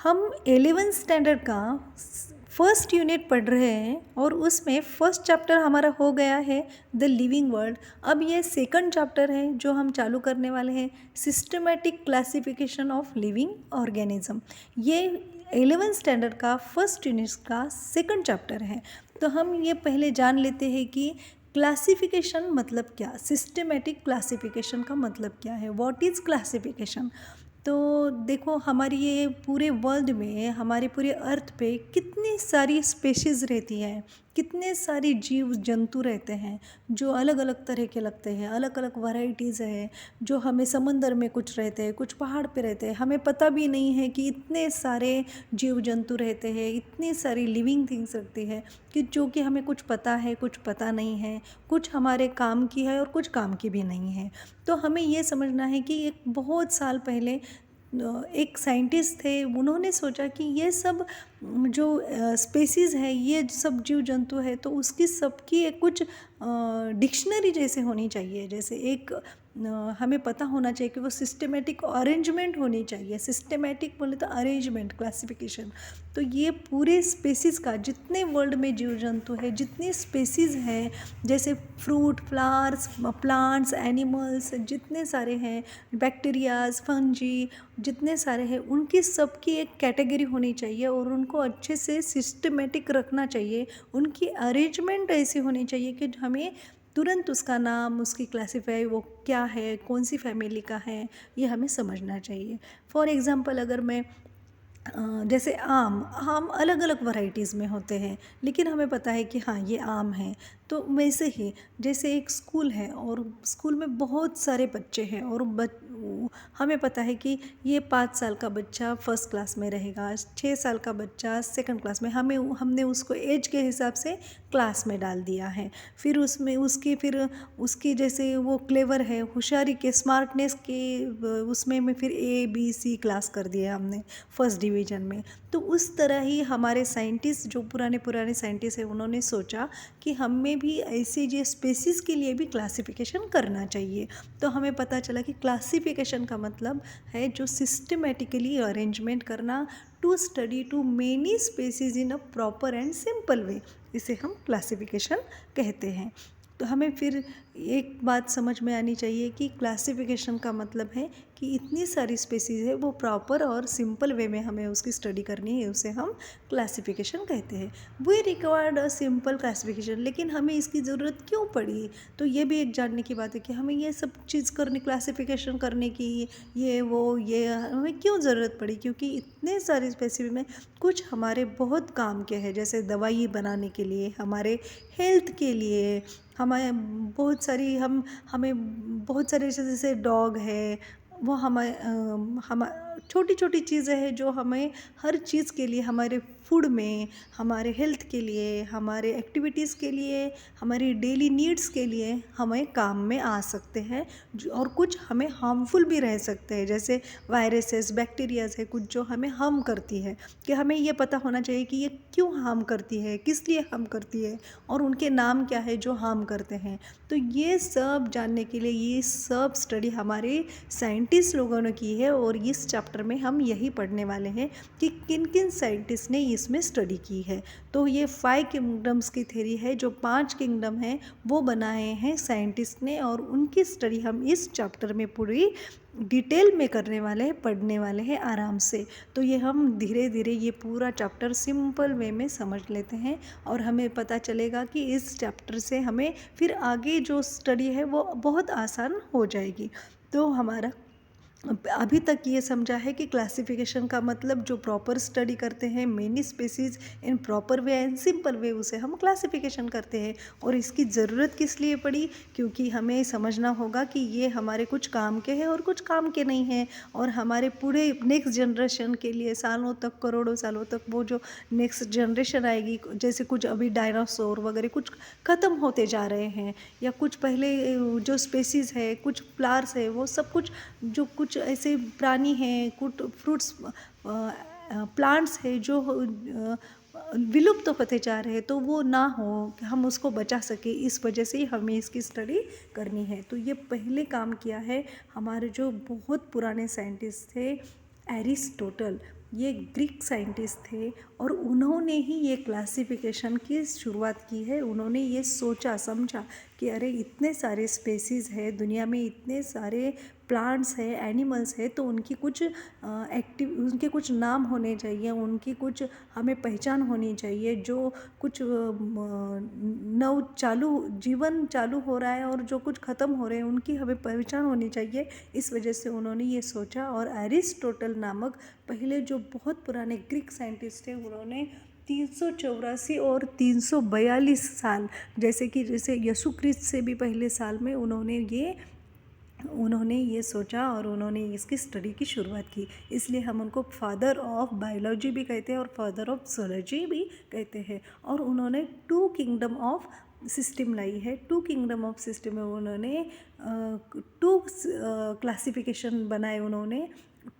हम 11th standard का first unit पढ़ रहे हैं और उसमें फर्स्ट चैप्टर हमारा हो गया है द लिविंग वर्ल्ड। अब ये सेकंड चैप्टर है जो हम चालू करने वाले हैं, systematic classification of living organism. ये 11th स्टैंडर्ड का फर्स्ट यूनिट का सेकंड चैप्टर है। तो हम ये पहले जान लेते हैं कि क्लासिफिकेशन मतलब क्या, सिस्टमैटिक क्लासिफिकेशन का मतलब क्या है, व्हाट इज़ क्लासिफिकेशन। तो देखो, हमारी ये पूरे वर्ल्ड में, हमारे पूरे अर्थ पे कितनी सारी स्पेशीज़ रहती हैं, कितने सारे जीव जंतु रहते हैं जो अलग अलग तरह के लगते हैं, अलग अलग वैरायटीज़ है। जो हमें समंदर में कुछ रहते हैं, कुछ पहाड़ पे रहते हैं, हमें पता भी नहीं है कि इतने सारे जीव जंतु रहते हैं, इतनी सारी लिविंग थिंग्स रहती है कि जो कि हमें कुछ पता है, कुछ पता नहीं है, कुछ हमारे काम की है और कुछ काम की भी नहीं है। तो हमें ये समझना है कि एक बहुत साल पहले एक साइंटिस्ट थे, उन्होंने सोचा कि ये सब जो स्पेसीज़ है, ये सब जीव जंतु है, तो उसकी सबकी एक कुछ डिक्शनरी जैसे होनी चाहिए। जैसे एक हमें पता होना चाहिए कि वो सिस्टमेटिक अरेंजमेंट होनी चाहिए। सिस्टमेटिक बोले तो अरेंजमेंट, क्लासिफिकेशन। तो ये पूरे स्पेसीज़ का, जितने वर्ल्ड में जीव जंतु है, जितनी स्पेसीज़ हैं, जैसे फ्रूट, फ्लावर्स, प्लांट्स, एनिमल्स, जितने सारे हैं, बैक्टीरियाज, फंजी, जितने सारे हैं, उनकी सबकी एक कैटेगरी होनी चाहिए और उनको अच्छे से सिस्टमेटिक रखना चाहिए। उनकी अरेंजमेंट ऐसी होनी चाहिए कि हमें तुरंत उसका नाम, उसकी क्लासीफाई, वो क्या है, कौन सी फैमिली का है, ये हमें समझना चाहिए। फॉर एग्ज़ाम्पल, अगर मैं जैसे आम आम अलग अलग वैरायटीज़ में होते हैं, लेकिन हमें पता है कि हाँ, ये आम है। तो वैसे ही जैसे एक स्कूल है और स्कूल में बहुत सारे बच्चे हैं और हमें पता है कि ये 5 साल का बच्चा फर्स्ट क्लास में रहेगा, 6 साल का बच्चा सेकंड क्लास में। हमने उसको एज के हिसाब से क्लास में डाल दिया है। फिर उसकी जैसे वो क्लेवर है, होशियारी के, स्मार्टनेस के, उसमें फिर A B C क्लास कर दिया हमने फर्स्ट डिवीज़न में। तो उस तरह ही हमारे साइंटिस्ट, जो पुराने पुराने साइंटिस्ट हैं, उन्होंने सोचा कि हमें भी ऐसे जो स्पेसीज़ के लिए भी क्लासिफिकेशन करना चाहिए। तो हमें पता चला कि क्लासिफिकेशन का मतलब है जो सिस्टमेटिकली अरेंजमेंट करना, to study too many species in a proper and simple way, इसे हम क्लासिफिकेशन कहते हैं। तो हमें फिर एक बात समझ में आनी चाहिए कि क्लासिफिकेशन का मतलब है कि इतनी सारी स्पेसीज़ है, वो प्रॉपर और सिंपल वे में हमें उसकी स्टडी करनी है, उसे हम क्लासिफिकेशन कहते हैं। We required a simple classification, लेकिन हमें इसकी ज़रूरत क्यों पड़ी? तो ये भी एक जानने की बात है कि हमें ये सब चीज़ करने, क्लासिफिकेशन करने की, ये हमें क्यों ज़रूरत पड़ी? क्योंकि इतने सारे स्पेसिफिक में कुछ हमारे बहुत काम के हैं, जैसे दवाई बनाने के लिए, हमारे हेल्थ के लिए, हमें बहुत सारे, जैसे डॉग है, वो हम छोटी छोटी चीज़ें हैं जो हमें हर चीज़ के लिए, हमारे फूड में, हमारे हेल्थ के लिए, हमारे एक्टिविटीज़ के लिए, हमारी डेली नीड्स के लिए हमें काम में आ सकते हैं। और कुछ हमें हार्मफुल भी रह सकते हैं, जैसे वायरसेस, बैक्टीरियाज है, कुछ जो हमें हार्म करती है, कि हमें ये पता होना चाहिए कि ये क्यों हार्म करती है, किस लिए हार्म करती है, और उनके नाम क्या है जो हार्म करते हैं। तो ये सब जानने के लिए ये सब स्टडी हमारे साइंटिस्ट लोगों ने की है और इस चैप्टर में हम यही पढ़ने वाले हैं कि किन किन साइंटिस्ट ने इसमें स्टडी की है। तो ये 5 किंगडम्स की थ्योरी है, जो 5 किंगडम हैं वो बनाए हैं साइंटिस्ट ने, और उनकी स्टडी हम इस चैप्टर में पूरी डिटेल में करने वाले हैं, पढ़ने वाले हैं आराम से। तो ये हम धीरे धीरे ये पूरा चैप्टर सिंपल वे में समझ लेते हैं और हमें पता चलेगा कि इस चैप्टर से हमें फिर आगे जो स्टडी है वो बहुत आसान हो जाएगी। तो हमारा अभी तक ये समझा है कि क्लासिफिकेशन का मतलब जो प्रॉपर स्टडी करते हैं many species in proper way and simple वे, उसे हम क्लासिफिकेशन करते हैं। और इसकी ज़रूरत किस लिए पड़ी? क्योंकि हमें समझना होगा कि ये हमारे कुछ काम के हैं और कुछ काम के नहीं हैं, और हमारे पूरे नेक्स्ट जनरेशन के लिए सालों तक, करोड़ों सालों तक, वो जो नेक्स्ट जनरेशन आएगी, जैसे कुछ अभी डायनासोर वगैरह कुछ ख़त्म होते जा रहे हैं, या कुछ पहले जो स्पेसीज़ है, कुछ फ्लावर्स है, वो सब कुछ जो कुछ ऐसे प्राणी हैं, कुछ फ्रूट्स, प्लांट्स है जो विलुप्त होते जा रहे हैं, तो वो ना हो, कि हम उसको बचा सके, इस वजह से ही हमें इसकी स्टडी करनी है। तो ये पहले काम किया है हमारे जो बहुत पुराने साइंटिस्ट थे, एरिस्टोटल। ये ग्रीक साइंटिस्ट थे और उन्होंने ही ये क्लासिफिकेशन की शुरुआत की है। उन्होंने ये सोचा समझा कि अरे इतने सारे स्पेसीज़ है दुनिया में, इतने सारे प्लांट्स है, एनिमल्स है, तो उनकी कुछ उनके कुछ नाम होने चाहिए, उनकी कुछ हमें पहचान होनी चाहिए। जो कुछ जीवन चालू हो रहा है और जो कुछ ख़त्म हो रहे हैं उनकी हमें पहचान होनी चाहिए। इस वजह से उन्होंने ये सोचा और एरिस्टोटल नामक पहले जो बहुत पुराने ग्रीक साइंटिस्ट थे, उन्होंने 384 और 342 साल, जैसे यसु क्रिस्त से भी पहले साल में उन्होंने ये सोचा और उन्होंने इसकी स्टडी की शुरुआत की। इसलिए हम उनको फादर ऑफ बायोलॉजी भी कहते हैं और फादर ऑफ जोलॉजी भी कहते हैं। और उन्होंने टू किंगडम ऑफ सिस्टम लाई है। टू किंगडम ऑफ सिस्टम में उन्होंने टू क्लासिफिकेशन बनाए, उन्होंने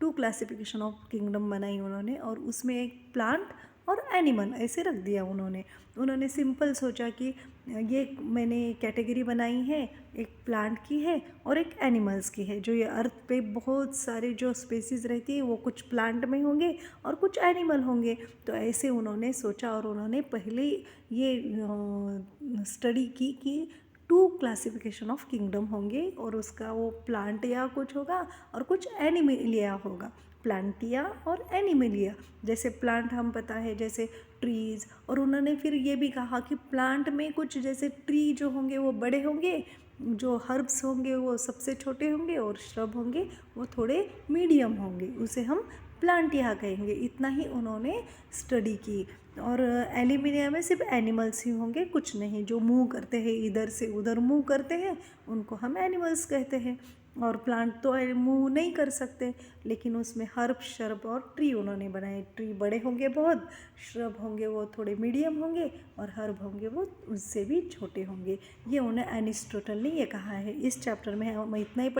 टू क्लासिफिकेशन ऑफ किंगडम बनाई उन्होंने, और उसमें एक प्लांट और एनिमल ऐसे रख दिया उन्होंने सिंपल सोचा कि ये मैंने कैटेगरी बनाई है, एक प्लांट की है और एक एनिमल्स की है। जो ये अर्थ पे बहुत सारे जो स्पेसीज़ रहती है वो कुछ प्लांट में होंगे और कुछ एनिमल होंगे। तो ऐसे उन्होंने सोचा और उन्होंने पहले ये स्टडी की कि टू क्लासिफिकेशन ऑफ किंगडम होंगे और उसका वो प्लांट या कुछ होगा और कुछ एनिमलिया होगा। प्लांटिया और एनिमलिया, जैसे प्लांट हम पता है जैसे ट्रीज़, और उन्होंने फिर ये भी कहा कि प्लांट में कुछ जैसे ट्री जो होंगे वो बड़े होंगे, जो हर्ब्स होंगे वो सबसे छोटे होंगे और श्रब होंगे वो थोड़े मीडियम होंगे, उसे हम प्लांटिया कहेंगे। इतना ही उन्होंने स्टडी की। और एलिमिनिया में सिर्फ एनिमल्स ही होंगे, कुछ नहीं। जो मूव करते हैं इधर से उधर मूव करते हैं उनको हम एनिमल्स कहते हैं। और प्लांट तो मूव नहीं कर सकते, लेकिन उसमें हर्ब, शरब और ट्री उन्होंने बनाए। ट्री बड़े होंगे बहुत, श्रब होंगे वो थोड़े मीडियम होंगे और हर्ब होंगे वो उससे भी छोटे होंगे। ये उन्हें एरिस्टोटल ने ये कहा है। इस चैप्टर में हम इतना ही